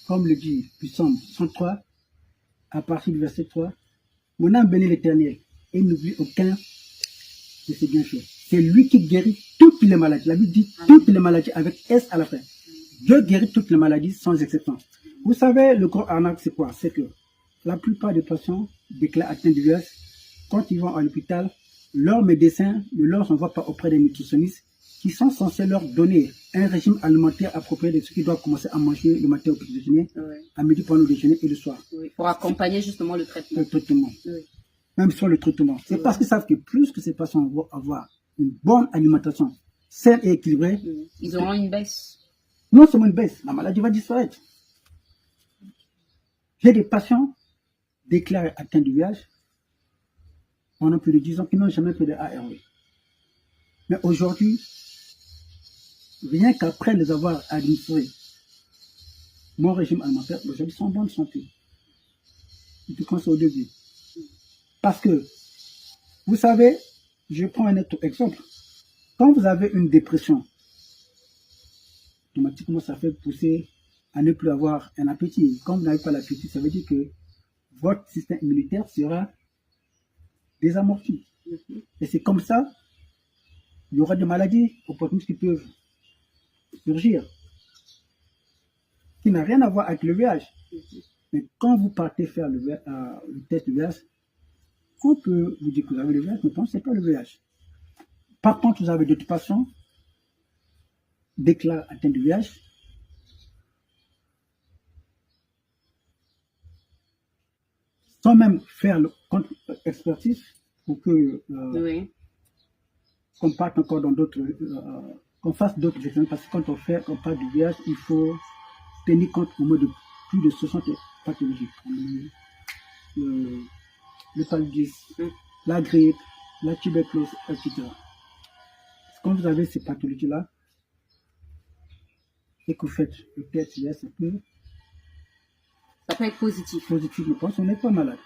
comme le dit Psaume 103, à partir du verset 3, mon âme bénit l'Éternel et n'oublie aucun de ses bienfaits. C'est lui qui guérit toutes les maladies. La Bible dit toutes les maladies avec S à la fin. Dieu guérit toutes les maladies sans exception. Vous savez, le gros arnaque, c'est quoi? C'est que la plupart des patients déclarent atteints du VIH. Quand ils vont à l'hôpital, leurs médecins ne leur envoient pas auprès des nutritionnistes qui sont censés leur donner un régime alimentaire approprié de ce qu'ils doivent commencer à manger le matin au petit déjeuner, à midi pendant le déjeuner et le soir. Pour accompagner justement le traitement. Le traitement. Même sur le traitement. C'est parce qu'ils savent que plus que ces patients vont avoir une bonne alimentation saine et équilibrée, ils auront une baisse. Non seulement une baisse, la maladie va disparaître. J'ai des patients déclarés atteints du VIH pendant plus de 10 ans qui n'ont jamais fait de ARV. Mais aujourd'hui, rien qu'après les avoir administré mon régime alimentaire, aujourd'hui ils sont en bonne santé. Du coup, c'est au début. Parce que, vous savez, je prends un autre exemple. Quand vous avez une dépression, automatiquement ça fait pousser à ne plus avoir un appétit. Quand vous n'avez pas l'appétit, ça veut dire que votre système immunitaire sera désamorti. Et c'est comme ça, il y aura des maladies opportunistes qui peuvent surgir, qui n'ont rien à voir avec le VIH. Mais quand vous partez faire le test du VIH, on peut vous dire que vous avez le VIH, mais ce n'est pas le VIH. Par contre, vous avez d'autres patients déclarés atteints du VIH, sans même faire le contre-expertise pour que qu'on parte encore dans d'autres, qu'on fasse d'autres examens, parce que quand on parle du VIH, il faut tenir compte au moins de plus de 60 pathologies, le paludisme, la grippe, la tuberculose, etc. Quand vous avez ces pathologies-là, et que vous faites le test, ça peut être positif. Positif, je pense, on n'est pas malade.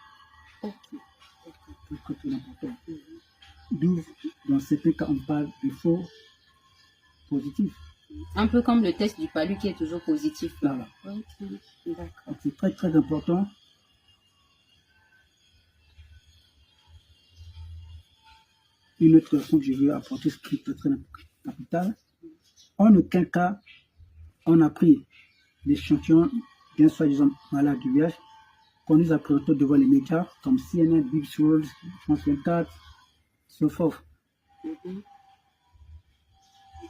D'où, dans certains cas, on parle de faux positifs. Un peu comme le test du palu qui est toujours positif. Voilà. D'accord. C'est très très important. Une autre leçon que je veux apporter, c'est très très capitale. En aucun cas, on a pris l'échantillon d'un soi-disant malade du VIH qu'on nous a présenté devant les médias comme CNN, BBC World, France 24, so forth.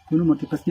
Pour nous montrer parce que